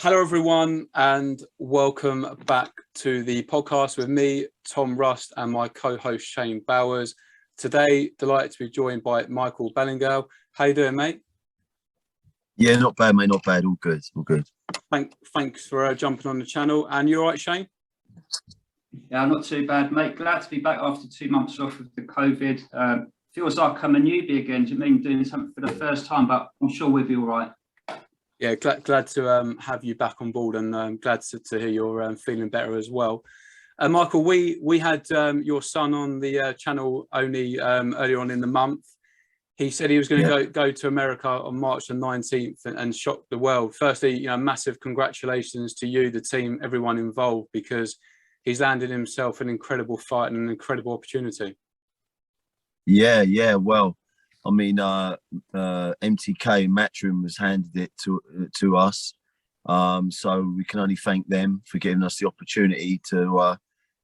Hello, everyone, and welcome back to the podcast with me, Tom Rust, and my co-host, Shane Bowers. Today, delighted to be joined by Michael Ballingall. How you doing, mate? Yeah, not bad, mate. Not bad. All good. All good. Thanks for jumping on the channel. And you all right, Shane? Yeah, not too bad, mate. Glad to be back after 2 months off with the COVID. Feels like I'm a newbie again. Do you mean doing something for the first time? But I'm sure we'll be all right. Yeah, glad to have you back on board, and glad to hear you're feeling better as well. Michael, we had your son on the channel only earlier on in the month. He said he was going to go to America on March the 19th and shock the world. Firstly, massive congratulations to you, the team, everyone involved, because he's landed himself an incredible fight and an incredible opportunity. Yeah. Well, I mean, MTK Matchroom has handed it to us, so we can only thank them for giving us the opportunity to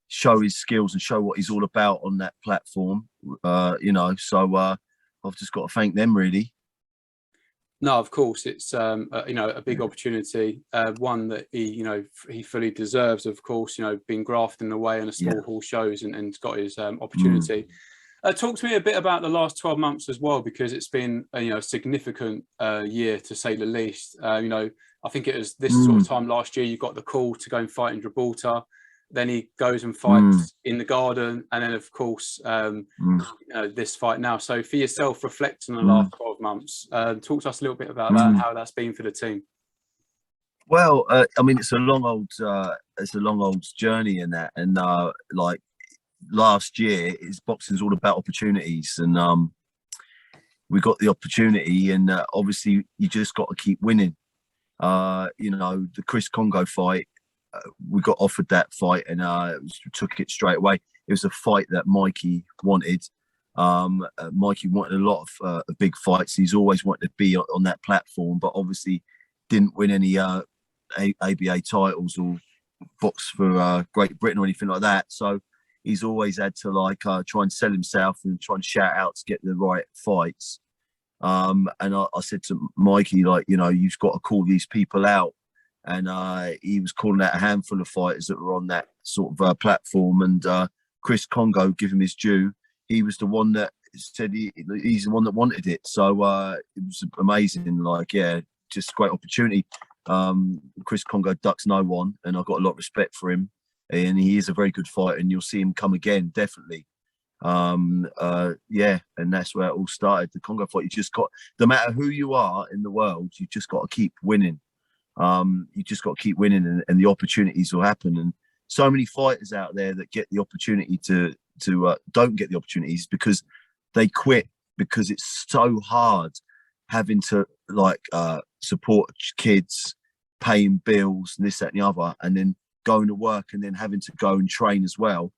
show his skills and show what he's all about on that platform. So I've just got to thank them, really. No, of course, it's a big opportunity, one that he fully deserves. Of course, being grafting away in a small hall shows and got his opportunity. Talk to me a bit about the last 12 months as well, because it's been a significant year, to say the least. I think it was this sort of time last year you got the call to go and fight in Gibraltar. Then he goes and fights in the Garden, and then of course this fight now. So for yourself, reflecting on the last 12 months, talk to us a little bit about that, how that's been for the team. Well, I mean, it's a long old journey in that, and like last year, boxing's all about opportunities, and we got the opportunity, and obviously you just got to keep winning. The Chris Congo fight, we got offered that fight, and took it straight away. It was a fight that Mikey wanted. Mikey wanted a lot of big fights. He's always wanted to be on that platform, but obviously didn't win any ABA titles or box for Great Britain or anything like that. So he's always had to try and sell himself and try and shout out to get the right fights. And I said to Mikey, you've got to call these people out. And he was calling out a handful of fighters that were on that sort of platform. And Chris Congo, give him his due, he was the one that said he's the one that wanted it. So it was amazing. Just a great opportunity. Chris Congo ducks no one, and I've got a lot of respect for him. And he is a very good fighter, and you'll see him come again, definitely. And that's where it all started. The Congo fight, you just got, no matter who you are in the world, you just got to keep winning. You just got to keep winning, and the opportunities will happen. And so many fighters out there that get the opportunity to don't get the opportunities because they quit, because it's so hard having to support kids, paying bills, and this, that, and the other, and then going to work, and then having to go and train as well.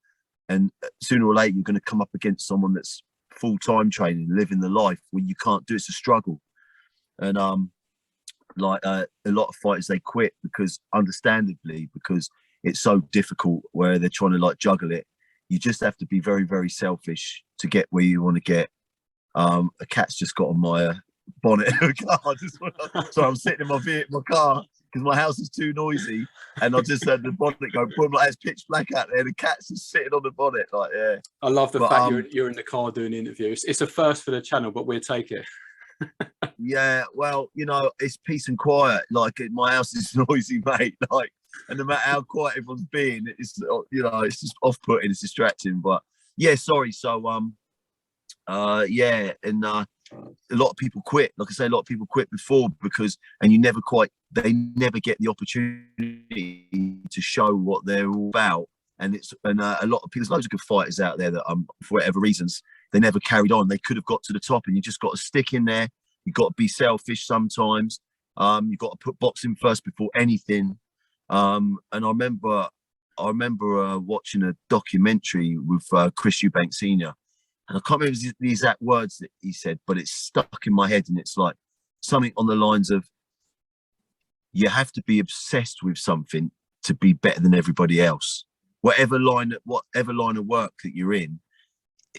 And sooner or later, you're going to come up against someone that's full-time training, living the life where you can't do it. It's a struggle. And a lot of fighters, they quit because it's so difficult, where they're trying to juggle it. You just have to be very, very selfish to get where you want to get. A cat's just got on my bonnet of a car. So I'm sitting in my car, because my house is too noisy, and I just heard the bonnet go boom, it's pitch black out there. The cat's just sitting on the bonnet, I love the fact you're in the car doing interviews. It's a first for the channel, but we'll take it. Yeah, well, it's peace and quiet. My house is noisy, mate. And no matter how quiet everyone's being, it's just off-putting, it's distracting. But yeah, sorry. So and a lot of people quit. Like I say, a lot of people quit before and they never get the opportunity to show what they're all about. And a lot of people, there's loads of good fighters out there that for whatever reasons, they never carried on. They could have got to the top, and you just got to stick in there. You've got to be selfish sometimes. You've got to put boxing first before anything. And I remember watching a documentary with Chris Eubank Sr. And I can't remember the exact words that he said, but it's stuck in my head. And it's something on the lines of, you have to be obsessed with something to be better than everybody else. Whatever line of work that you're in,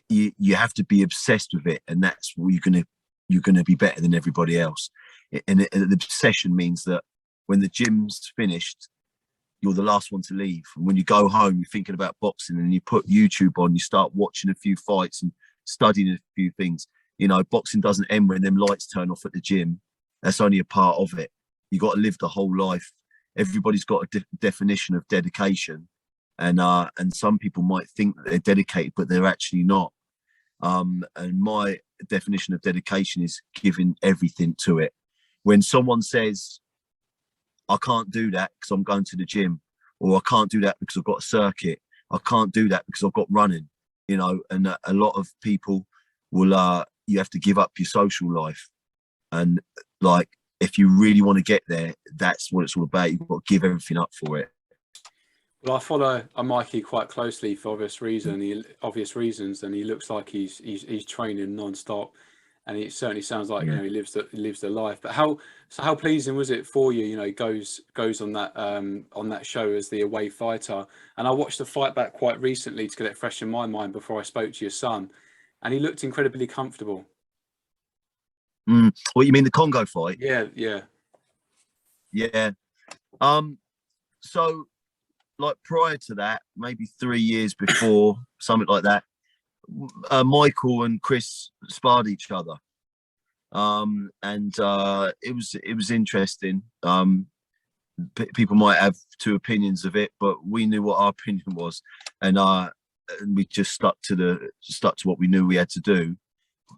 you have to be obsessed with it, and that's where you're gonna be better than everybody else. And the obsession means that when the gym's finished, you're the last one to leave. And when you go home, you're thinking about boxing, and you put YouTube on, you start watching a few fights and studying a few things. You know, boxing doesn't end when them lights turn off at the gym. That's only a part of it. You got to live the whole life. Everybody's got a definition of dedication, and some people might think that they're dedicated, but they're actually not. And my definition of dedication is giving everything to it. When someone says, I can't do that because I'm going to the gym, or I can't do that because I've got a circuit, I can't do that because I've got running, you know, and a lot of people will, you have to give up your social life. And like, if you really want to get there, that's what it's all about. You've got to give everything up for it. Well, I follow Mikey quite closely for obvious reasons, and he looks like he's training non-stop, and it certainly sounds like, you know, he lives the life. But how pleasing was it for you? You know, he goes on that show as the away fighter, and I watched the fight back quite recently to get it fresh in my mind before I spoke to your son, and he looked incredibly comfortable. What, you mean the Congo fight? Yeah. So, like, prior to that, maybe 3 years before, something like that, Michael and Chris sparred each other, and it was interesting. People might have two opinions of it, but we knew what our opinion was, and we just stuck to what we knew we had to do.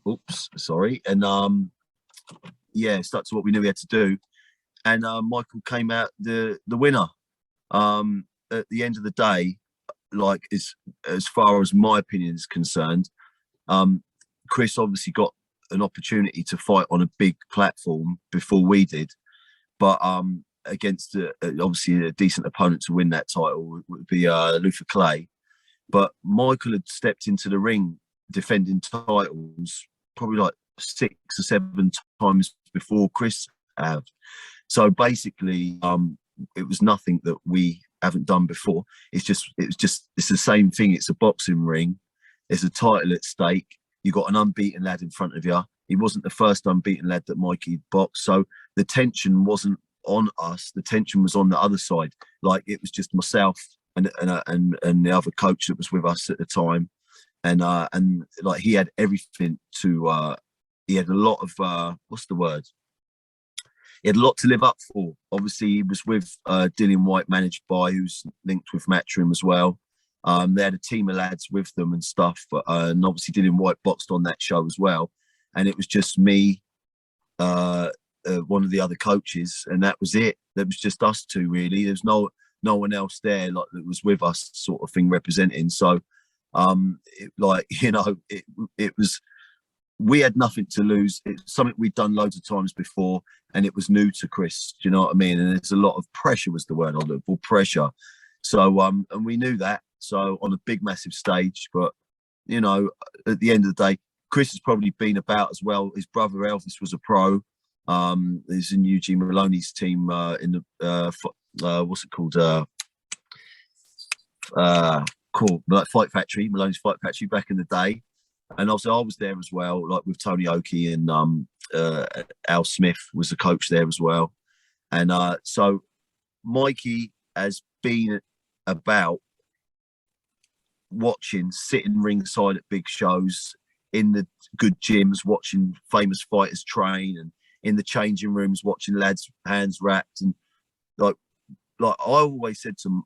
Oops, sorry. And stuck to what we knew we had to do, and Michael came out the winner. At the end of the day, like, as far as my opinion is concerned, Chris obviously got an opportunity to fight on a big platform before we did, but against obviously a decent opponent to win that title would be Luther Clay. But Michael had stepped into the ring defending titles probably like 6 or 7 times before Chris had. So basically, it was nothing that we haven't done before. It's the same thing. It's a boxing ring. There's a title at stake. You got an unbeaten lad in front of you. He wasn't the first unbeaten lad that Mikey boxed. So the tension wasn't on us. The tension was on the other side. Like, it was just myself and the other coach that was with us at the time. And like, he had everything to, he had a lot of, what's the word? He had a lot to live up for. Obviously, he was with Dillian White, managed by, who's linked with Matchroom as well. They had a team of lads with them and stuff. And obviously, Dillian White boxed on that show as well. And it was just me, one of the other coaches, and that was it. There was just us two, really. There's no one else there, like, that was with us, sort of thing, representing. So, it was. We had nothing to lose. It's something we'd done loads of times before, and it was new to Chris. Do you know what I mean? And there's a lot of pressure, was the word I looked for, pressure. So, and we knew that. So, on a big, massive stage, but, you know, at the end of the day, Chris has probably been about as well. His brother Elvis was a pro. He's in Eugene Maloney's team in the what's it called? Like Fight Factory, Maloney's Fight Factory back in the day. And also, I was there as well, like with Tony Oakey, and Al Smith was the coach there as well. And so Mikey has been about sitting ringside at big shows, in the good gyms, watching famous fighters train, and in the changing rooms, watching lads' hands wrapped. And like I always said to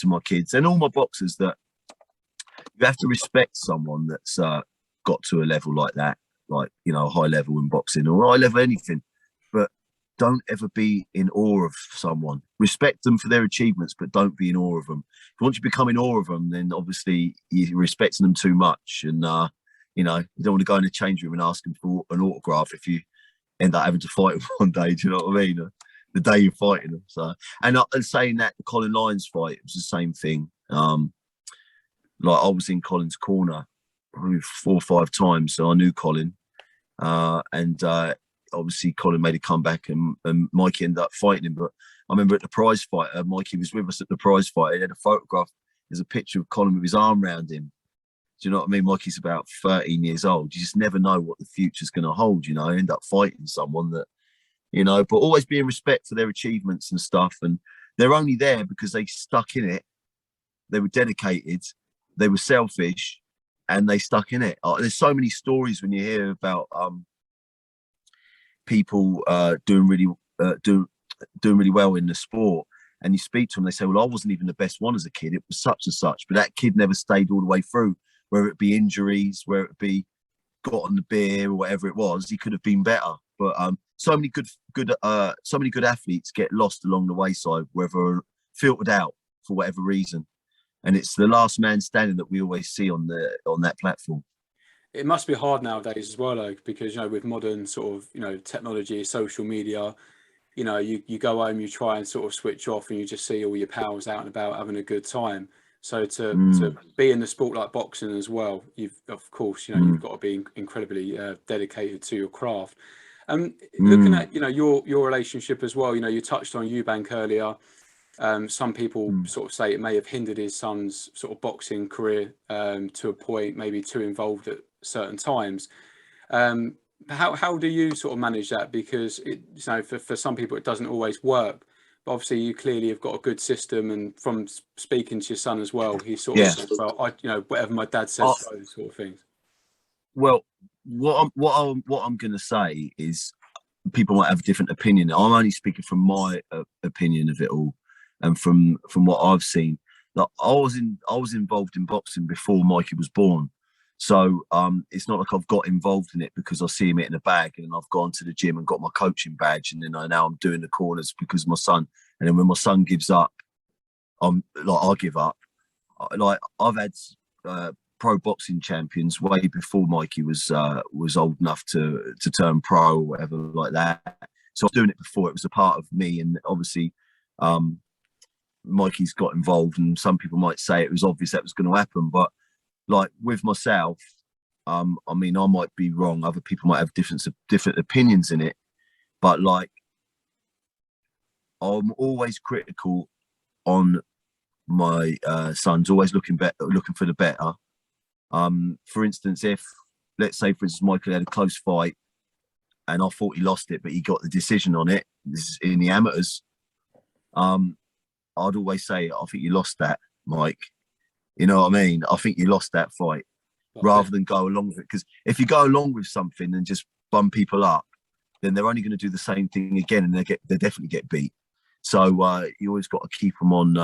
my kids and all my boxers, that you have to respect someone that's got to a level like that, like, you know, high level in boxing or high level anything, but don't ever be in awe of someone. Respect them for their achievements, but don't be in awe of them. Once you become in awe of them, then obviously you're respecting them too much, and you know, you don't want to go in the change room and ask them for an autograph if you end up having to fight them one day. Do you know what I mean? The day you're fighting them. So, and saying that, the Colin Lyons fight, it was the same thing. Like, I was in Colin's corner probably 4 or 5 times, so I knew Colin, and obviously Colin made a comeback, and Mikey ended up fighting him. But I remember at the prize fight, Mikey was with us at the prize fight. He had a photograph. There's a picture of Colin with his arm around him. Do you know what I mean? Mikey's about 13 years old. You just never know what the future's going to hold. You know, end up fighting someone that you know, but always be in respect for their achievements and stuff. And they're only there because they stuck in it. They were dedicated, they were selfish, and they stuck in it. There's so many stories when you hear about people doing really well in the sport, and you speak to them, they say, well, I wasn't even the best one as a kid, it was such and such, but that kid never stayed all the way through, whether it be injuries, whether it be got on the beer or whatever it was, he could have been better. But so many good athletes get lost along the wayside, whether filtered out for whatever reason, and it's the last man standing that we always see on that platform. It must be hard nowadays as well, though, because, you know, with modern sort of, you know, technology, social media, you know, you go home, you try and sort of switch off, and you just see all your pals out and about having a good time. So to be in the sport like boxing as well, you've, of course, you know, you've got to be incredibly dedicated to your craft. Looking at, you know, your relationship as well, you know, you touched on Eubank earlier. Some people sort of say it may have hindered his son's sort of boxing career to a point, maybe too involved at certain times. How do you sort of manage that? Because it, you know, for some people it doesn't always work. But obviously you clearly have got a good system, and from speaking to your son as well, he's sort of said, well, you know, whatever my dad says, those sort of things. Well, what I'm going to say is, people might have a different opinion. I'm only speaking from my opinion of it all, and from what I've seen. Like, I was involved in boxing before Mikey was born, so it's not like I've got involved in it because I see him in a bag, and I've gone to the gym and got my coaching badge, and then now I'm doing the corners because of my son. And then when my son gives up, I give up. Like, I've had pro boxing champions way before Mikey was old enough to turn pro or whatever like that. So I was doing it before. It was a part of me, and obviously Mikey's got involved, and some people might say it was obvious that was going to happen. But like with myself, I mean, I might be wrong. Other people might have different opinions in it, but like, I'm always critical on my sons, always looking for the better. For instance, if, let's say, for instance, Michael had a close fight and I thought he lost it, but he got the decision on it, this is in the amateurs, I'd always say, I think you lost that, Mike. You know what I mean? I think you lost that fight, rather than go along with it. Because if you go along with something and just bum people up, then they're only going to do the same thing again, and they definitely get beat. So you always got to keep them on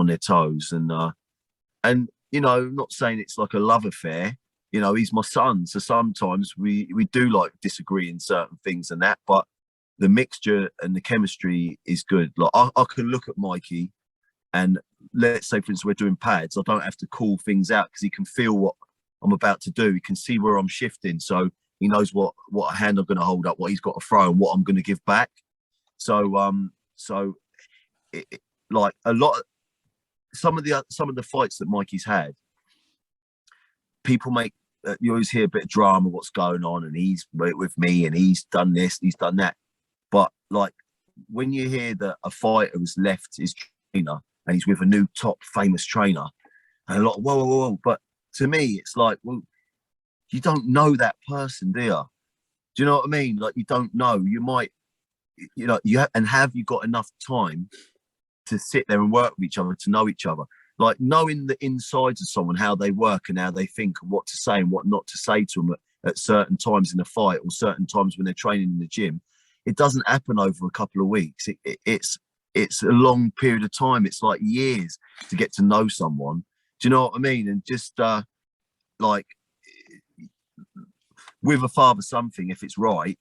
their toes, and you know, not saying it's like a love affair. You know, he's my son, so sometimes we do like disagree in certain things and that, but the mixture and the chemistry is good. Like, I can look at Mikey, and let's say, for instance, we're doing pads, I don't have to call things out because he can feel what I'm about to do. He can see where I'm shifting, so he knows what hand I'm going to hold up, what he's got to throw, and what I'm going to give back. So like a lot of, some of the fights that Mikey's had, people make you always hear a bit of drama, what's going on, and he's with me, and he's done this, he's done that. But like, when you hear that a fighter has left his trainer and he's with a new top famous trainer, and a lot of whoa. But to me, it's like, well, you don't know that person, do you? Do you know what I mean? Like, you don't know. You might, you know, have you got enough time to sit there and work with each other, to know each other? Like, knowing the insides of someone, how they work and how they think, and what to say and what not to say to them at certain times in a fight, or certain times when they're training in the gym. It doesn't happen over a couple of weeks. It's a long period of time. It's like years to get to know someone. Do you know what I mean? And just like with a father-son thing, if it's right,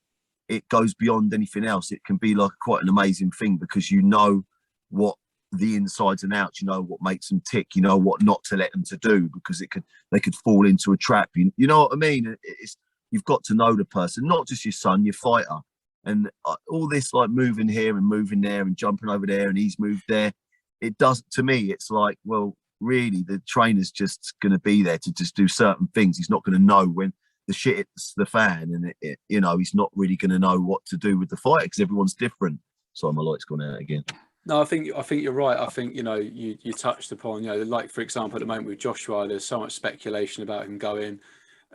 it goes beyond anything else. It can be like quite an amazing thing, because you know what the insides and outs, you know what makes them tick, you know what not to let them to do, because they could fall into a trap. You know what I mean? You've got to know the person, not just your son, your fighter. And all this like moving here and moving there and jumping over there, and he's moved there, it does, to me, it's like, well, really, the trainer's just going to be there to just do certain things. He's not going to know when the shit hits the fan, and you know, he's not really going to know what to do with the fighter, because everyone's different. Sorry, my light's gone out again. No, I think you're right. I think, you know, you touched upon, you know, like, for example, at the moment with Joshua, there's so much speculation about him going.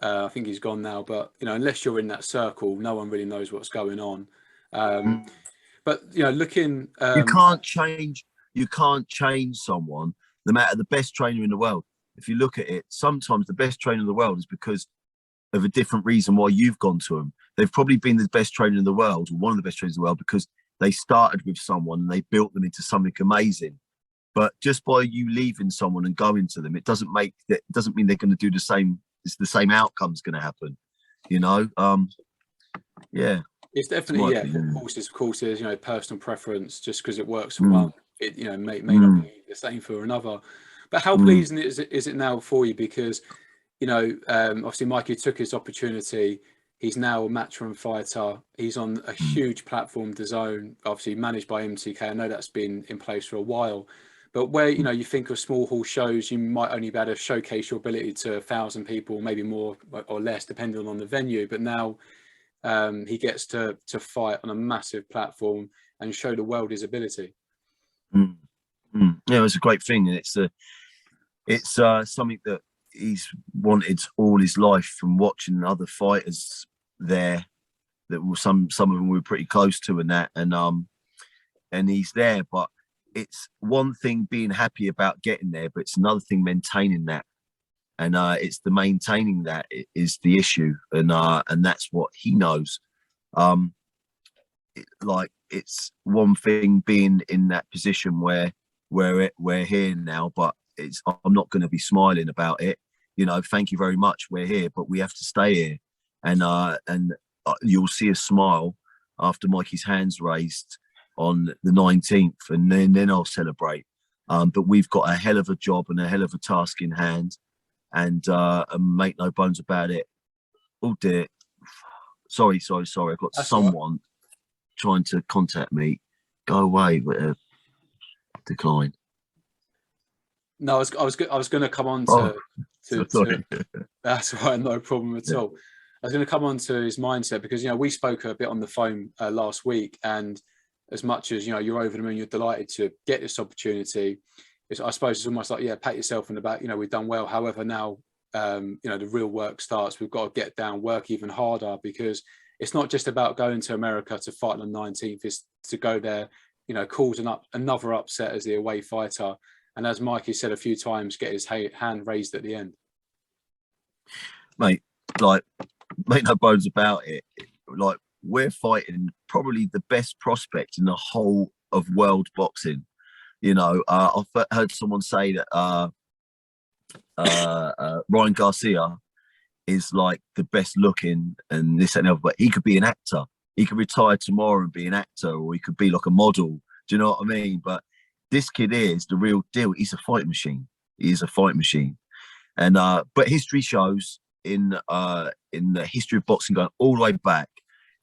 I think he's gone now, but, you know, unless you're in that circle, no one really knows what's going on. But you know, looking, you can't change someone, no matter the best trainer in the world. If you look at it, sometimes the best trainer in the world is because of a different reason why you've gone to them. They've probably been the best trainer in the world, or one of the best trainers in the world, because they started with someone and they built them into something amazing. But just by you leaving someone and going to them, it doesn't mean they're going to do the same. It's the same outcome's going to happen, you know. Yeah, it's definitely Of course, there's, you know, personal preference. Just because it works for one, it, you know, may not be the same for another. But how pleasing is it now for you? Because, you know, obviously Mikey took his opportunity. He's now a matchroom fighter. He's on a huge platform, DAZN, obviously managed by MTK. I know that's been in place for a while. But where, you know, you think of small hall shows, you might only be able to showcase your ability to 1,000 people, maybe more or less, depending on the venue. But now he gets to fight on a massive platform and show the world his ability. Yeah, it's a great thing, and it's something that he's wanted all his life from watching other fighters there. That were some of them we were pretty close to, and he's there, but. It's one thing being happy about getting there, but it's another thing maintaining that, and it's the maintaining that is the issue, and that's what he knows. It's one thing being in that position where we're here now, but I'm not going to be smiling about it. You know, thank you very much, we're here, but we have to stay here, and you'll see a smile after Mikey's hands raised on the 19th, and then I'll celebrate. But we've got a hell of a job and a hell of a task in hand, and make no bones about it. Oh dear, sorry. I've got someone trying to contact me. Go away, decline. No, I was going to come on to that's right, no problem at all. I was going to come on to his mindset, because, you know, we spoke a bit on the phone last week, and as much as, you know, you're over the moon, you're delighted to get this opportunity. I suppose it's almost like, yeah, pat yourself on the back, you know, we've done well. However, now, you know, the real work starts. We've got to get down, work even harder, because it's not just about going to America to fight on the 19th. It's to go there, you know, cause another upset as the away fighter. And as Mikey said a few times, get his hand raised at the end. Mate, like, make no bones about it. Like, we're fighting probably the best prospect in the whole of world boxing. You know, I've heard someone say that Ryan Garcia is like the best looking and this and that, but he could be an actor. He could retire tomorrow and be an actor, or he could be like a model. Do you know what I mean? But this kid is the real deal. He's a fight machine. He is a fight machine. And but history shows in the history of boxing, going all the way back,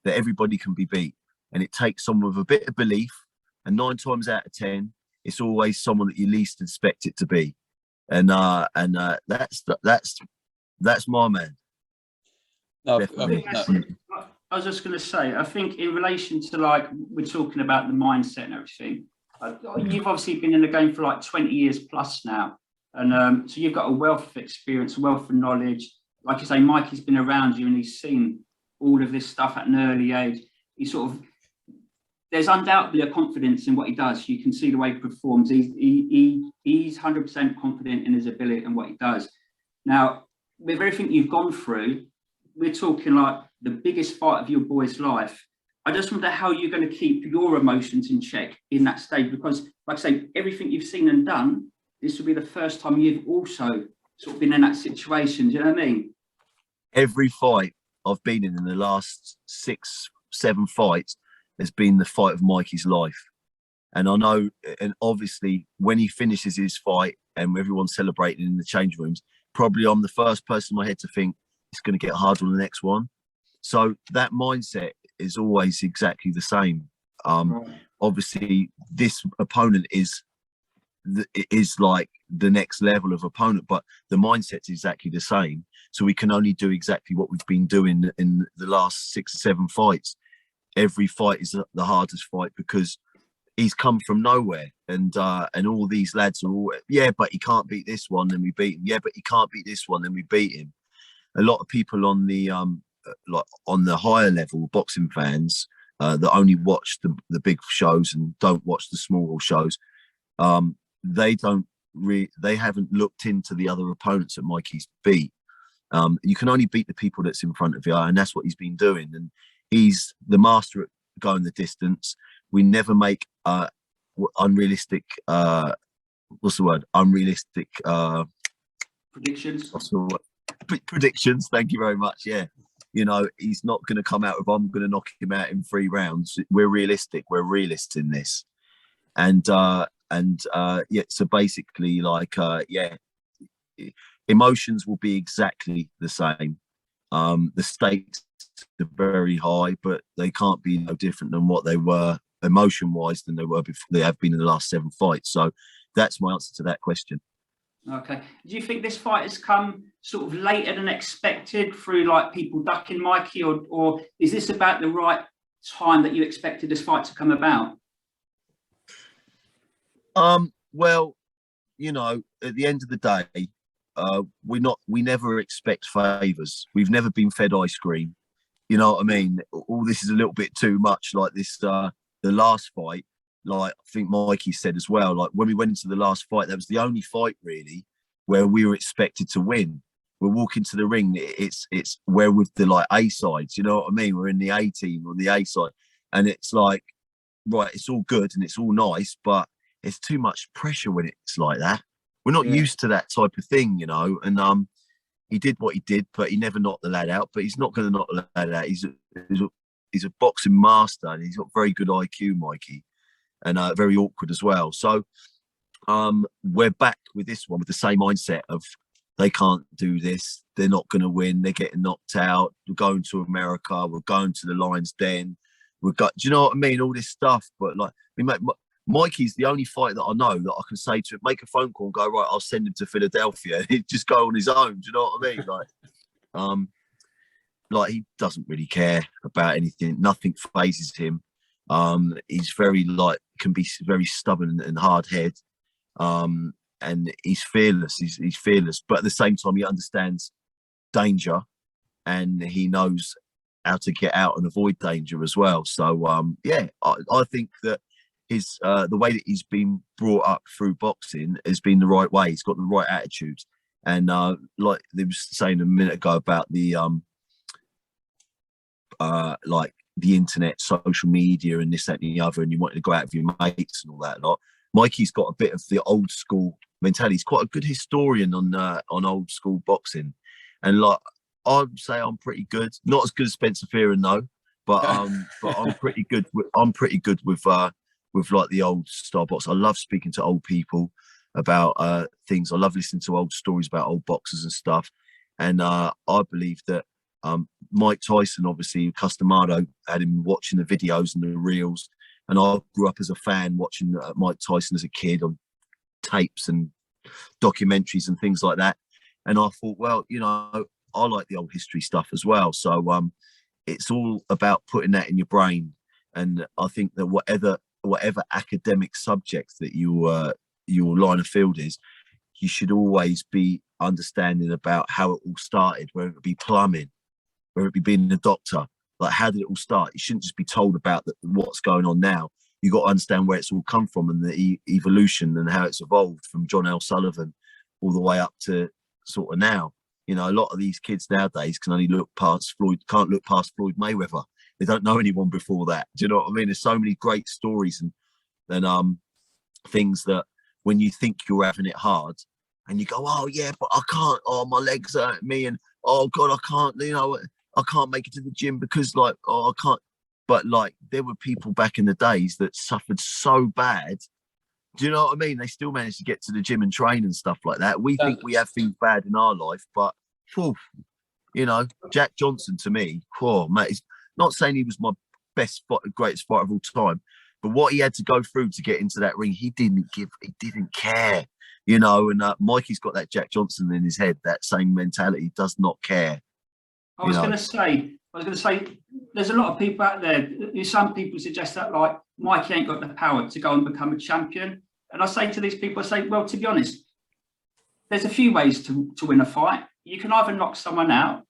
that everybody can be beat, and it takes someone with a bit of belief, and 9 times out of 10 it's always someone that you least expect it to be, and that's my man. No, I was just going to say, I think in relation to, like, we're talking about the mindset and everything, you've obviously been in the game for like 20 years plus now, and so you've got a wealth of experience, a wealth of knowledge. Like you say, Mikey's been around you and he's seen all of this stuff at an early age. There's undoubtedly a confidence in what he does. You can see the way he performs. He's 100% confident in his ability and what he does. Now, with everything you've gone through, we're talking like the biggest fight of your boy's life. I just wonder how you're going to keep your emotions in check in that stage, because, like I say, everything you've seen and done, this will be the first time you've also sort of been in that situation. Do you know what I mean? Every fight I've been in the last 6-7 fights has been the fight of Mikey's life. And I know, and obviously when he finishes his fight and everyone's celebrating in the change rooms, probably I'm the first person in my head to think it's going to get harder on the next one. So that mindset is always exactly the same. Obviously this opponent is like the next level of opponent, but the mindset's exactly the same. So we can only do exactly what we've been doing in the last 6 or 7 fights. Every fight is the hardest fight, because he's come from nowhere, and all these lads are all, yeah, but he can't beat this one, then we beat him. Yeah, but he can't beat this one, then we beat him. A lot of people on the higher level, boxing fans, that only watch the big shows and don't watch the small shows, they haven't looked into the other opponents that Mikey's beat. You can only beat the people that's in front of you, and that's what he's been doing. And he's the master at going the distance. We never make unrealistic. What's the word? Unrealistic predictions. What's the word? Predictions. Thank you very much. Yeah, you know, he's not going to come out with "I'm going to knock him out in 3 rounds." We're realistic. We're realists in this, and yeah. So basically, like, yeah. Emotions will be exactly the same. The stakes are very high, but they can't be no different than what they were emotion-wise than they were before. They have been in the last 7 fights. So that's my answer to that question. Okay. Do you think this fight has come sort of later than expected through like people ducking Mikey, or is this about the right time that you expected this fight to come about? Well, you know, at the end of the day, we never expect favors. We've never been fed ice cream. You know what I mean? All this is a little bit too much. Like this, the last fight, like I think Mikey said as well, like when we went into the last fight, that was the only fight really where we were expected to win. We're walking to the ring. It's we're with the like A sides. You know what I mean? We're in the A team or the A side, and it's like, right, it's all good and it's all nice, but it's too much pressure when it's like that. We're not used to that type of thing, you know. And he did what he did, but he never knocked the lad out. But he's not going to knock the lad out. He's a boxing master, and he's got very good IQ, Mikey, and very awkward as well. So we're back with this one with the same mindset of they can't do this. They're not going to win. They're getting knocked out. We're going to America. We're going to the Lion's Den. Do you know what I mean? All this stuff, but like Mikey's the only fight that I know that I can say to him, make a phone call and go, right, I'll send him to Philadelphia. He'd just go on his own. Do you know what I mean? Like he doesn't really care about anything. Nothing phases him. He's very can be very stubborn and hard head. And he's fearless. He's fearless, but at the same time, he understands danger, and he knows how to get out and avoid danger as well. So yeah, I think that his the way that he's been brought up through boxing has been the right way. He's got the right attitude, and like they was saying a minute ago about the like the internet, social media, and this, that, and the other, and you wanted to go out with your mates and all that lot. Mikey's got a bit of the old school mentality. He's quite a good historian on old school boxing, and like I'd say I'm pretty good. Not as good as Spencer Fearon, no, but I'm pretty good. I'm pretty good with like the old style box. I love speaking to old people about things. I love listening to old stories about old boxers and stuff. And I believe that Mike Tyson, obviously, Customado had him watching the videos and the reels. And I grew up as a fan watching Mike Tyson as a kid on tapes and documentaries and things like that. And I thought, well, you know, I like the old history stuff as well. So it's all about putting that in your brain. And I think that whatever academic subject that your line of field is, you should always be understanding about how it all started, whether it be plumbing, whether it be being a doctor. Like, how did it all start? You shouldn't just be told about what's going on now. You got to understand where it's all come from and the evolution and how it's evolved from John L. Sullivan all the way up to sort of now. You know, a lot of these kids nowadays can't look past Floyd Mayweather. They don't know anyone before that. Do you know what I mean? There's so many great stories and things that when you think you're having it hard and you go, oh yeah, but I can't, oh, my legs hurt me, and oh God, I can't, you know, I can't make it to the gym because like, oh, I can't. But like, there were people back in the days that suffered so bad. Do you know what I mean? They still managed to get to the gym and train and stuff like that. We think we have things bad in our life, but whew, you know, Jack Johnson to me, oh mate, he's not saying he was my greatest fighter of all time, but what he had to go through to get into that ring, he didn't care, you know. And Mikey's got that Jack Johnson in his head, that same mentality, does not care. I was going to say, there's a lot of people out there. Some people suggest that like Mikey ain't got the power to go and become a champion. And I say to these people, I say, well, to be honest, there's a few ways to win a fight. You can either knock someone out,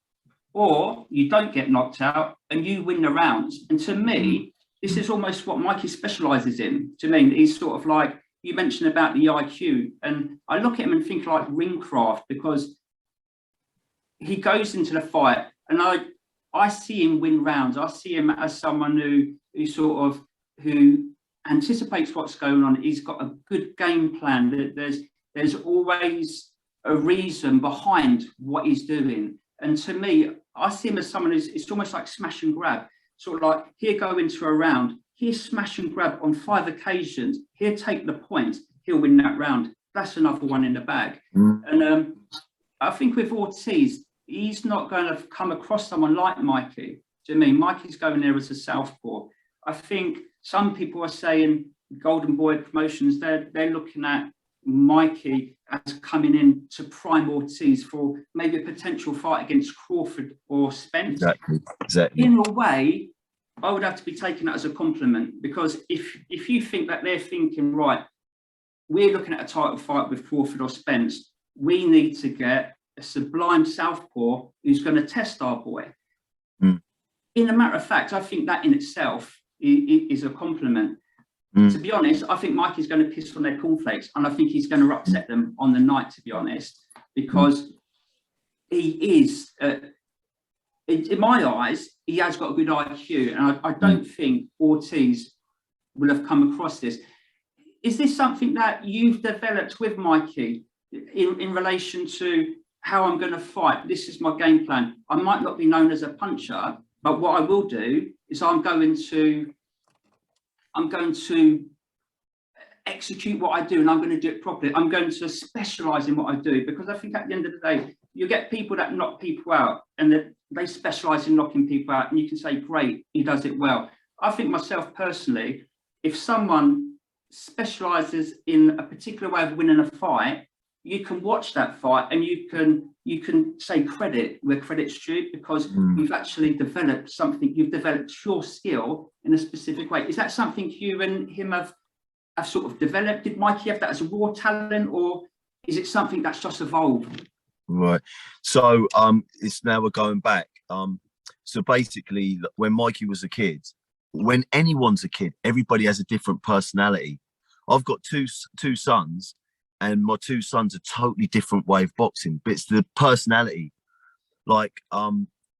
or you don't get knocked out and you win the rounds. And to me, this is almost what Mikey specialises in. Do you mean? He's sort of like, you mentioned about the IQ, and I look at him and think like ringcraft, because he goes into the fight, and I see him win rounds. I see him as someone who anticipates what's going on. He's got a good game plan. There's always a reason behind what he's doing. And to me, I see him as someone who's, it's almost like smash and grab. Sort of like, he'll go into a round, he'll smash and grab on 5 occasions, he'll take the point, he'll win that round. That's another one in the bag. And I think with Ortiz, he's not going to come across someone like Mikey. Do you mean? Mikey's going there as a southpaw. I think some people are saying Golden Boy Promotions, they're looking at Mikey as coming in to prime Ortiz for maybe a potential fight against Crawford or Spence. Exactly. In a way, I would have to be taking that as a compliment, because if you think that they're thinking, right, we're looking at a title fight with Crawford or Spence, we need to get a sublime southpaw who's going to test our boy. In a matter of fact, I think that in itself is a compliment. To be honest, I think Mikey's going to piss on their cornflakes, and I think he's going to upset them on the night, to be honest, because he is, in my eyes, he has got a good IQ, and I don't think Ortiz will have come across this. Is this something that you've developed with Mikey in relation to how I'm going to fight? This is my game plan. I might not be known as a puncher, but what I will do is I'm going to execute what I do, and I'm going to do it properly. I'm going to specialize in what I do, because I think at the end of the day, you get people that knock people out, and they specialize in knocking people out, and you can say, great, he does it well. I think myself personally, if someone specializes in a particular way of winning a fight, you can watch that fight and you can say credit where credit's due, because you've actually developed something. You've developed your skill in a specific way. Is that something you and him have sort of developed? Did Mikey have that as a raw talent, or is it something that's just evolved? Right. So it's now we're going back. So basically, when Mikey was a kid, when anyone's a kid, everybody has a different personality. I've got two sons, and my 2 sons are totally different way of boxing, but it's the personality. Like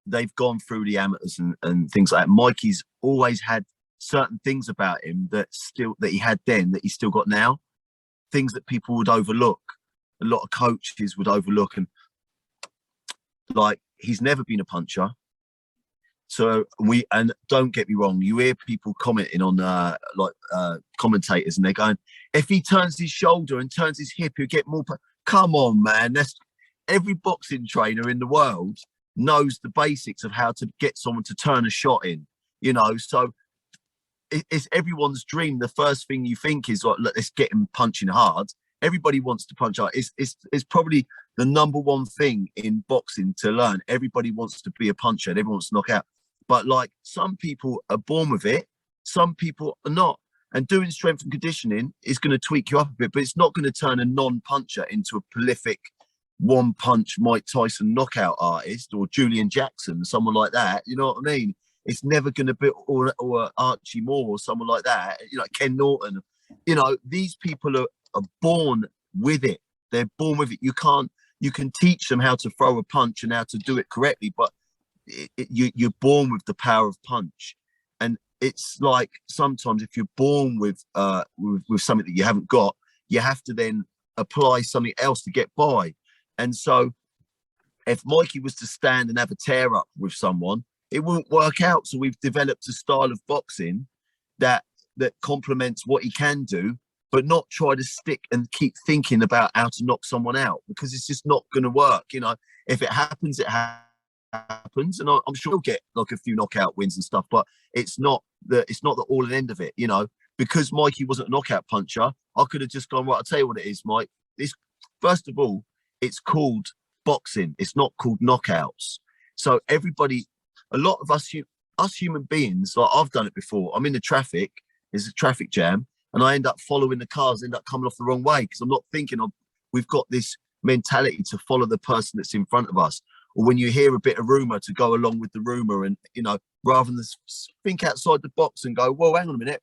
they've gone through the amateurs and things like that. Mikey's always had certain things about him that he had then that he's still got now, things that people would overlook, a lot of coaches would overlook. And like, he's never been a puncher. So and don't get me wrong, you hear people commenting on commentators, and they're going, if he turns his shoulder and turns his hip, he'll get more. Come on, man. That's every boxing trainer in the world knows the basics of how to get someone to turn a shot in, you know. So it's everyone's dream. The first thing you think is like, let's get him punching hard. Everybody wants to punch hard. It's probably the number one thing in boxing to learn. Everybody wants to be a puncher, and everyone wants to knock out. But like, some people are born with it, some people are not. And doing strength and conditioning is going to tweak you up a bit, but it's not going to turn a non-puncher into a prolific one-punch Mike Tyson knockout artist, or Julian Jackson, someone like that. You know what I mean? It's never going to be, or Archie Moore or someone like that. You know, Ken Norton. You know, these people are born with it. They're born with it. You can teach them how to throw a punch and how to do it correctly, but you're born with the power of punch. And it's like, sometimes if you're born with something that you haven't got, you have to then apply something else to get by. And so if Mikey was to stand and have a tear up with someone, it won't work out. So we've developed a style of boxing that complements what he can do, but not try to stick and keep thinking about how to knock someone out, because it's just not going to work. You know, if it happens, it happens, and I'm sure he'll get like a few knockout wins and stuff, but it's not the all and end of it. You know, because Mikey wasn't a knockout puncher, I could have just gone, right, I'll tell you what it is, Mike. First of all, it's called boxing. It's not called knockouts. So everybody, a lot of us human beings, like, I've done it before. I'm in the traffic, there's a traffic jam, and I end up following the cars, end up coming off the wrong way, because I'm not thinking we've got this mentality to follow the person that's in front of us. or when you hear a bit of rumour, to go along with the rumour, and you know, rather than think outside the box and go, well, hang on a minute,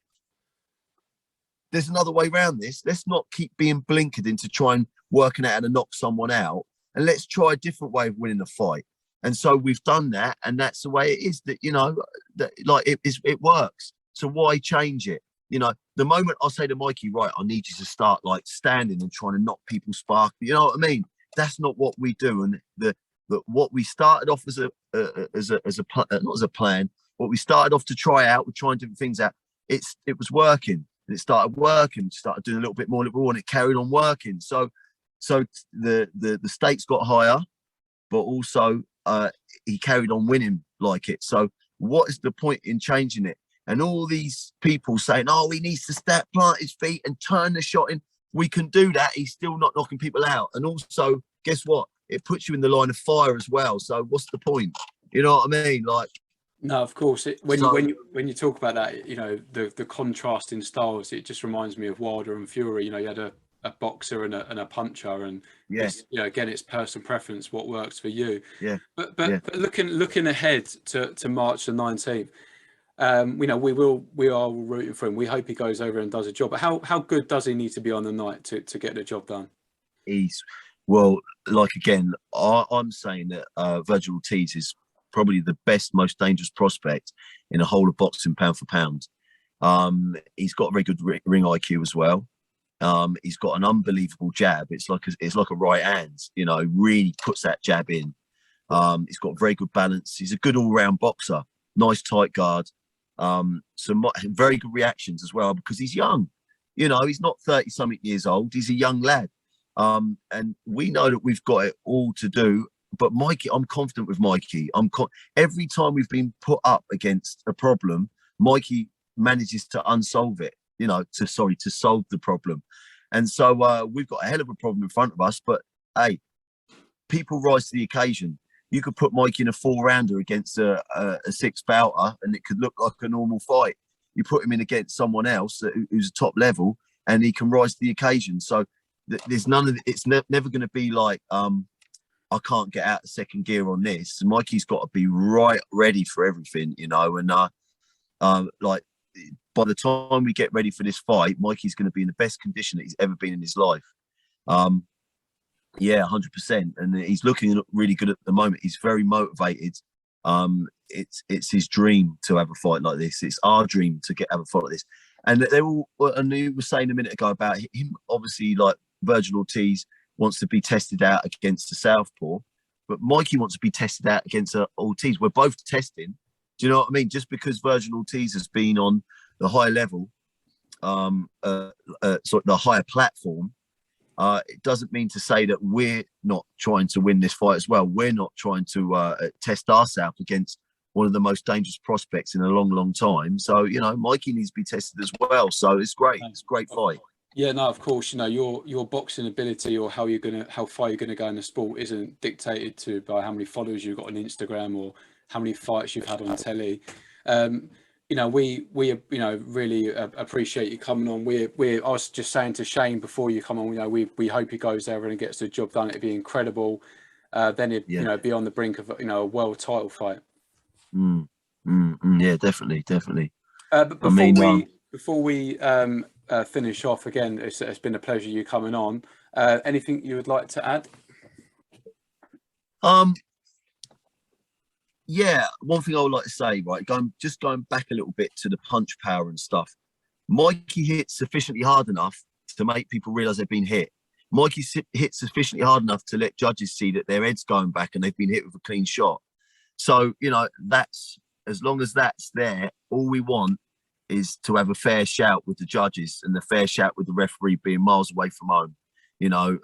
there's another way around this. Let's not keep being blinkered into trying working out how to knock someone out, and let's try a different way of winning a fight. And so we've done that, and that's the way it is. That, you know, that like it works. So why change it? You know, the moment I say to Mikey, right, I need you to start like standing and trying to knock people spark. You know what I mean? That's not what we do. And what we started off as not as a plan. What we started off to try out, we're trying different things out. It was working, and it started working. Started doing a little bit more, and it carried on working. So the stakes got higher, but also he carried on winning like it. So what is the point in changing it? And all these people saying, oh, he needs to plant his feet and turn the shot in. We can do that. He's still not knocking people out. And also, guess what? It puts you in the line of fire as well. So what's the point? You know what I mean? Like, no, of course. When you talk about that, you know, the contrast in styles, it just reminds me of Wilder and Fury. You know, you had a boxer and a puncher, and yeah, you know, again, it's personal preference, what works for you. Yeah. But yeah. looking ahead to March the 19th, you know, we are rooting for him. We hope he goes over and does a job. But how good does he need to be on the night to get the job done? Well, like again, I'm saying that Virgil Ortiz is probably the best, most dangerous prospect in the whole of boxing, pound for pound. He's got a very good ring IQ as well. He's got an unbelievable jab. It's like a right hand. You know, really puts that jab in. He's got very good balance. He's a good all-round boxer. Nice tight guard. Some very good reactions as well, because he's young. You know, he's not 30-something years old. He's a young lad. And we know that we've got it all to do. But Mikey, I'm confident with Mikey. Every time we've been put up against a problem, Mikey manages to unsolve it. You know, to solve the problem. And so we've got a hell of a problem in front of us. But hey, people rise to the occasion. You could put Mikey in a 4-rounder against a 6-bouter, and it could look like a normal fight. You put him in against someone else who's a top level, and he can rise to the occasion. So there's none of it's never going to be like I can't get out of second gear on this. Mikey's got to be right ready for everything, you know. And like by the time we get ready for this fight, Mikey's going to be in the best condition that he's ever been in his life. Yeah, 100%. And he's looking really good at the moment. He's very motivated. It's his dream to have a fight like this. It's our dream to have a fight like this. And and you were saying a minute ago about him, obviously, like Virgil Ortiz wants to be tested out against the southpaw, but Mikey wants to be tested out against Ortiz. We're both testing. Do you know what I mean? Just because Virgil Ortiz has been on the high level, the higher platform, it doesn't mean to say that we're not trying to win this fight as well. We're not trying to test ourselves against one of the most dangerous prospects in a long, long time. So, you know, Mikey needs to be tested as well. So it's great. It's a great fight. Yeah, no, of course, you know, your boxing ability or how far you're gonna go in the sport isn't dictated to by how many followers you've got on Instagram or how many fights you've had on telly. You know, we you know, really appreciate you coming on. I was just saying to Shane before you come on, you know, we hope he goes there and gets the job done. It'd be incredible. Then he'd you know, be on the brink of, you know, a world title fight. Yeah, definitely. But before we finish off, again, it's been a pleasure you coming on. Anything you would like to add? Yeah, one thing I would like to say, right, going back a little bit to the punch power and stuff. Mikey hits sufficiently hard enough to make people realise they've been hit. Mikey hits sufficiently hard enough to let judges see that their head's going back and they've been hit with a clean shot. So, you know, that's, as long as that's there, all we want is to have a fair shout with the judges and the fair shout with the referee being miles away from home. You know,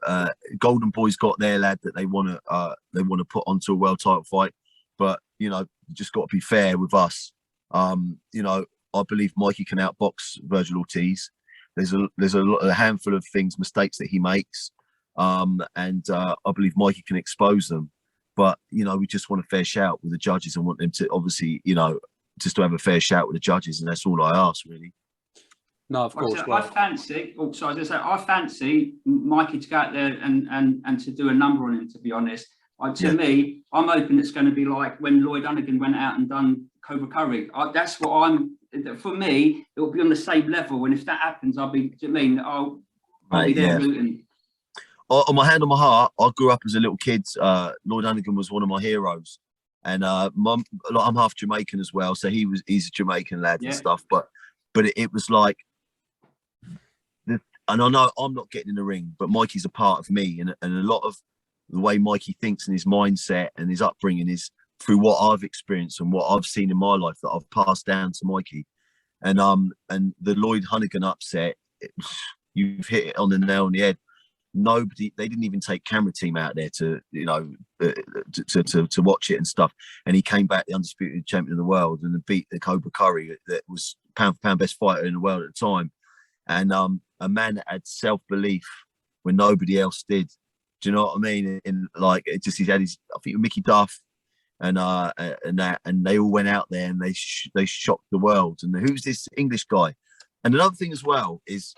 Golden Boy's got their lad that they want to put onto a world title fight, but you know, you just got to be fair with us. You know, I believe Mikey can outbox Virgil Ortiz. There's a handful of mistakes that he makes, and I believe Mikey can expose them. But you know, we just want a fair shout with the judges and want them to, obviously, you know, just to have a fair shout with the judges, and that's all I ask, really. No, of course. I fancy Mikey to go out there and to do a number on him, to be honest. To me, I'm hoping it's going to be like when Lloyd Hunnigan went out and done Cobra Curry. That's what for me, it will be on the same level. And if that happens, I'll be, do you know what I mean? I'll be there rooting. On my hand on my heart, I grew up as a little kid. Lloyd Hunnigan was one of my heroes. And I'm half Jamaican as well. So he's a Jamaican lad and stuff. But it was like, and I know I'm not getting in the ring, but Mikey's a part of me. And a lot of the way Mikey thinks and his mindset and his upbringing is through what I've experienced and what I've seen in my life that I've passed down to Mikey. And the Lloyd Hunnigan upset, you've hit it on the nail on the head. They didn't even take camera team out there to watch it and stuff. And he came back the undisputed champion of the world and beat the Cobra Curry that was pound for pound best fighter in the world at the time. And a man that had self-belief when nobody else did. Do you know what I mean? And like, it just, he's had his, I think Mickey Duff and they all went out there and they shocked the world. And who's this English guy? And another thing as well is,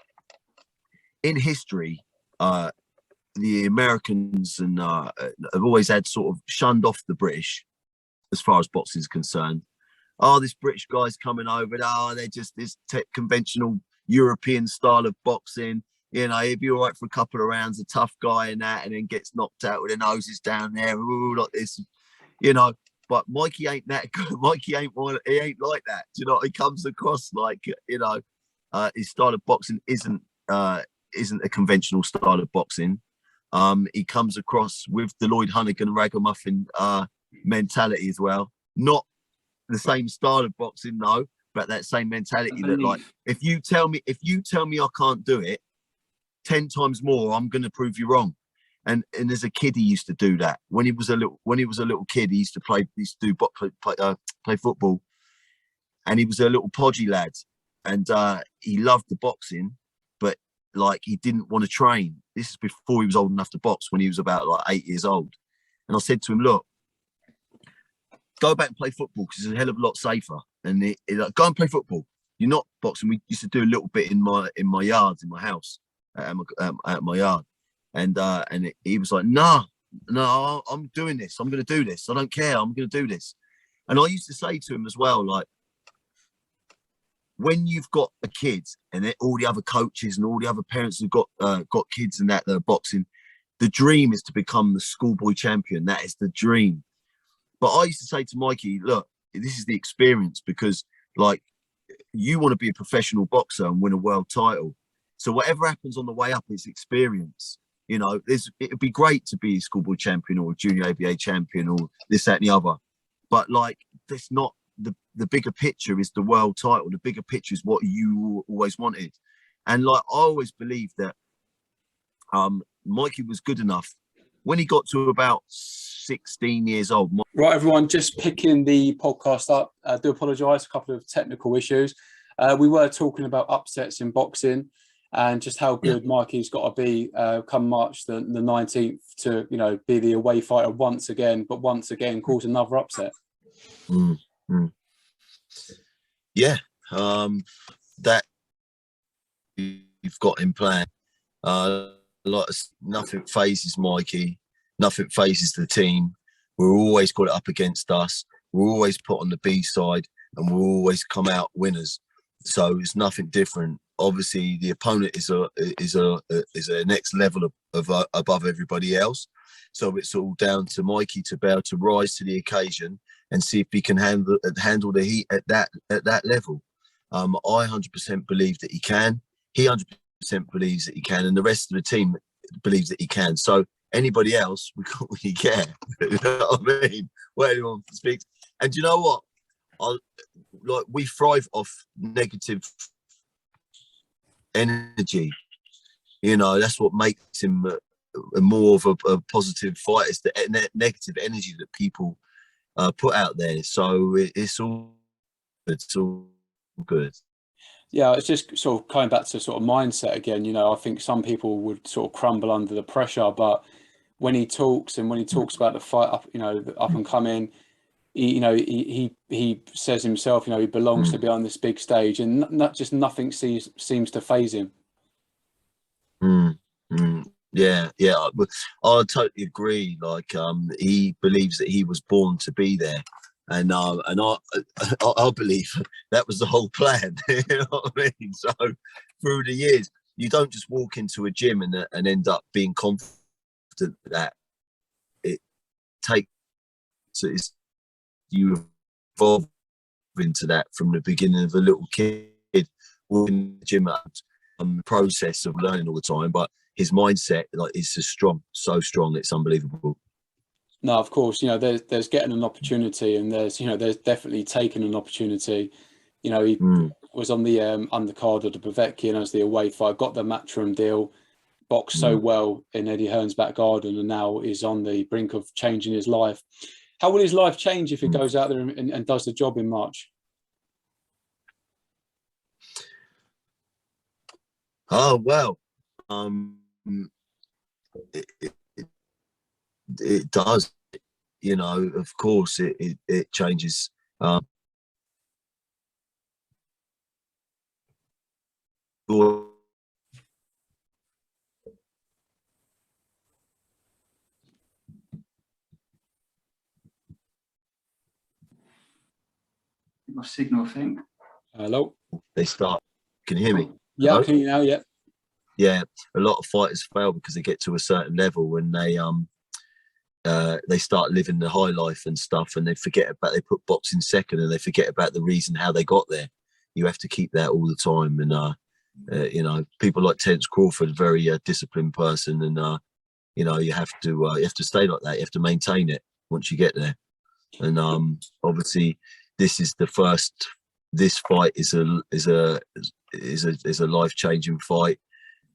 in history, the Americans and have always had sort of shunned off the British as far as boxing is concerned. Oh, this British guy's coming over. Oh, they're just this conventional European style of boxing. You know, he'd be all right for a couple of rounds, a tough guy and that, and then gets knocked out with their noses down there, ooh, like this, you know. But Mikey ain't that good. Mikey ain't like that. Do you know, he comes across like, you know, his style of boxing isn't a conventional style of boxing. He comes across with the Lloyd Hunnigan ragamuffin mentality as well. Not the same style of boxing, no, but that same mentality that, like, if you tell me I can't do it 10 times more, I'm going to prove you wrong. And as a kid, he used to do that. When he was a little kid, he used to play football, and he was a little podgy lad, and he loved the boxing, but like, he didn't want to train. This is before he was old enough to box, when he was about like 8 years old. And I said to him, look, go back and play football, because it's a hell of a lot safer. And he like, go and play football. You're not boxing. We used to do a little bit in my yards, in my house, at my yard. And he was like, no, I'm doing this. I'm going to do this. I don't care. I'm going to do this. And I used to say to him as well, like, when you've got a kid and all the other coaches and all the other parents who've got kids and that are boxing, the dream is to become the schoolboy champion. That is the dream. But I used to say to Mikey, look, this is the experience, because like, you want to be a professional boxer and win a world title. So whatever happens on the way up is experience. You know, it'd be great to be a schoolboy champion or a junior ABA champion or this, that, and the other. But like, that's not the bigger picture is the world title. The bigger picture is what you always wanted. And like, I always believed that Mikey was good enough when he got to about 16 years old. Right, everyone, just picking the podcast up. I do apologise, a couple of technical issues. We were talking about upsets in boxing and just how good Mikey's got to be come March the 19th to, you know, be the away fighter once again, but once again cause another upset. Yeah, that you've got in plan. Nothing phases Mikey, nothing phases the team. We're always got it up against us. We're always put on the B side, and we'll always come out winners. So it's nothing different. Obviously, the opponent is a next level of above everybody else. So it's all down to Mikey to be able to rise to the occasion and see if he can handle the heat at that level. I 100% believe that he can. He 100% believes that he can, and the rest of the team believes that he can. So anybody else, we can't really care. You know what I mean? What anyone speaks. And you know what? We thrive off negative energy. You know, that's what makes him more of a positive fighter. It's the negative energy that people put out there. So it's all good. Yeah, it's just sort of coming back to sort of mindset again. You know, I think some people would sort of crumble under the pressure, but when he talks about the fight up, you know, up and coming, he says himself, you know, he belongs to be on this big stage, and nothing seems to faze him. Yeah, yeah, I totally agree. Like, he believes that he was born to be there, and I believe that was the whole plan. You know what I mean? So through the years, you don't just walk into a gym and end up being confident that it takes. It's, you evolve into that from the beginning of a little kid walking the gym out, process of learning all the time, but his mindset like is so strong, it's unbelievable. No, of course, there's getting an opportunity, and there's definitely taking an opportunity. He was on the undercard of the Povetkin as the away fight, got the Matchroom deal, boxed so well in Eddie Hearn's back garden, and now is on the brink of changing his life. How will his life change if he goes out there and does the job in March? Oh well, it does. Of course, it changes. My signal, I think. Hello. They start. Can you hear me? Yeah, I can hear you now. Yeah. Yeah, a lot of fighters fail because they get to a certain level when they start living the high life and stuff, and they put boxing second, and they forget about the reason how they got there. You have to keep that all the time, and people like Terence Crawford, very disciplined person, and you have to stay like that. You have to maintain it once you get there, and obviously this is the first. This fight is a life-changing fight,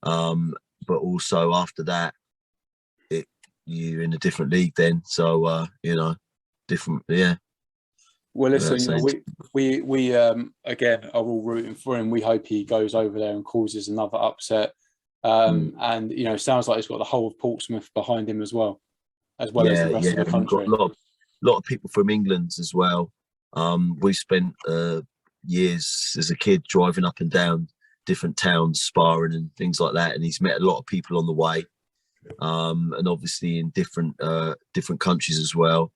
but also after that, you're in a different league then, so different. Yeah. Well, listen, we again are all rooting for him. We hope he goes over there and causes another upset, and sounds like he's got the whole of Portsmouth behind him as well as the rest of the country. We've got a lot of people from England as well. We spent years as a kid driving up and down different towns, sparring and things like that, and he's met a lot of people on the way. And obviously in different countries as well.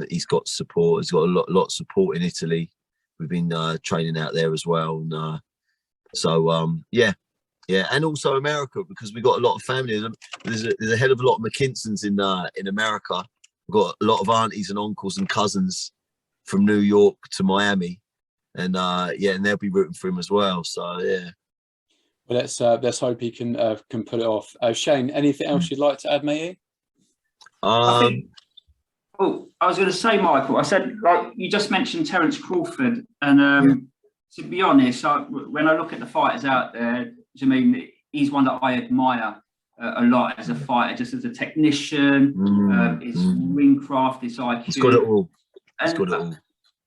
He's got support. He's got a lot of support in Italy. We've been training out there as well, and and also America, because we got a lot of family. There's a hell of a lot of Mckinsons in America. We've got a lot of aunties and uncles and cousins from New York to Miami, and and they'll be rooting for him as well. So yeah. Well, let's hope he can pull it off. Shane, anything else you'd like to add, matey? I think. Oh, I was going to say, Michael. I said, like you just mentioned, Terence Crawford, and to be honest, when I look at the fighters out there, I mean, he's one that I admire a lot as a fighter, just as a technician, his ring craft, his IQ. He's got it all. I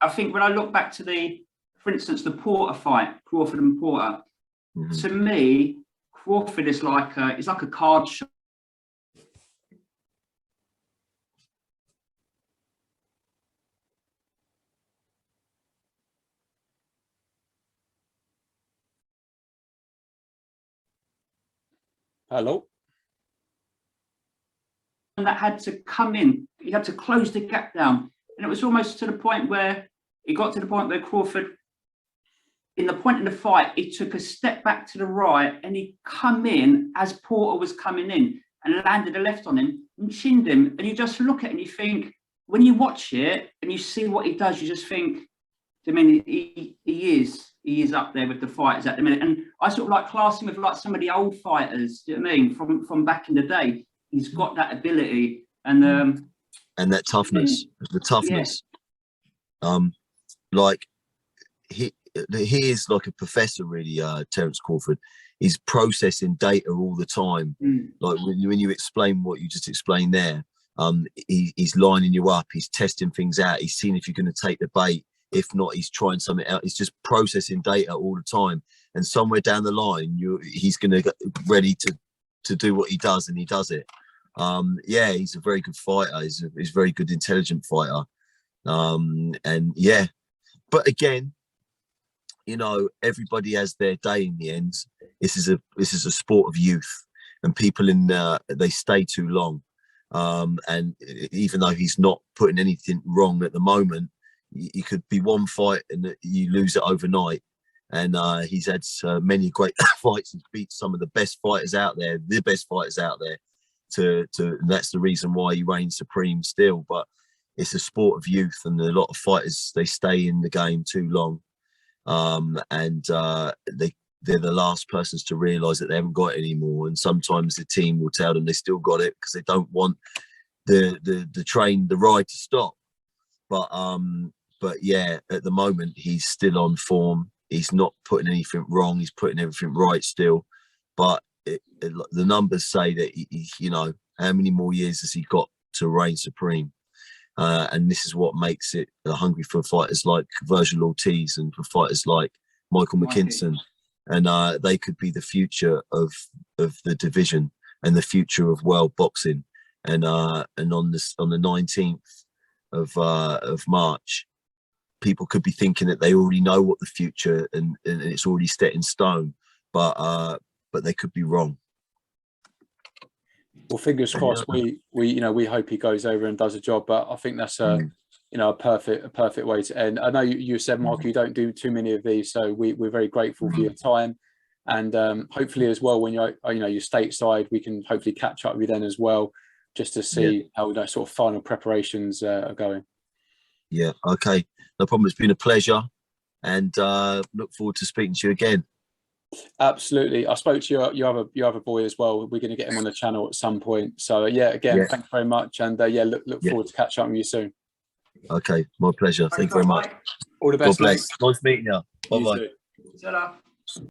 think when I look back to for instance, the Porter fight, Crawford and Porter. To me, Crawford is like a card show. Hello. And that had to come in. He had to close the gap down, and it was almost to the point where Crawford, in the point in the fight, he took a step back to the right and he come in as Porter was coming in and landed a left on him and chinned him. And you just look at it and you think, when you watch it and you see what he does, you just think, I mean, he is up there with the fighters at the minute. And I sort of like class him with like some of the old fighters, do you know what I mean, from back in the day. He's got that ability and that toughness, the toughness. Yeah. Like he is like a professor, really. Terence Crawford. He's processing data all the time. Like when you explain what you just explained there, he's lining you up. He's testing things out. He's seeing if you're going to take the bait. If not, he's trying something out. He's just processing data all the time. And somewhere down the line, he's going to get ready to do what he does, and he does it. He's a very good fighter. He's a very good, intelligent fighter. But again, everybody has their day in the end. This is a sport of youth, and people in they stay too long. And even though he's not putting anything wrong at the moment, he could be one fight and you lose it overnight. And he's had many great fights and beat some of the best fighters out there, and that's the reason why he reigns supreme still. But it's a sport of youth, and a lot of fighters, they stay in the game too long, and they're the last persons to realise that they haven't got it anymore. And sometimes the team will tell them they still got it because they don't want the ride to stop. But yeah, at the moment he's still on form. He's not putting anything wrong. He's putting everything right still. But the numbers say that you know, how many more years has he got to reign supreme? And this is what makes it hungry for fighters like Virgil Ortiz and for fighters like Michael Mckinson. And they could be the future of the division and the future of world boxing. And on the 19th of March, people could be thinking that they already know what the future and it's already set in stone, but they could be wrong. Well, fingers crossed. We hope he goes over and does a job. But I think that's a perfect way to end. I know you said, Mark, you don't do too many of these, so we're very grateful for your time. And hopefully as well, when you're stateside, we can hopefully catch up with you then as well, just to see how those sort of final preparations are going. Yeah, okay, no problem. It's been a pleasure, and look forward to speaking to you again. Absolutely. I spoke to your other boy as well. We're going to get him on the channel at some point. So yeah, again, thanks very much, and look forward to catching up with you soon. Okay, my pleasure. Thank you very much. All the best. God bless. Nice meeting you. Bye bye.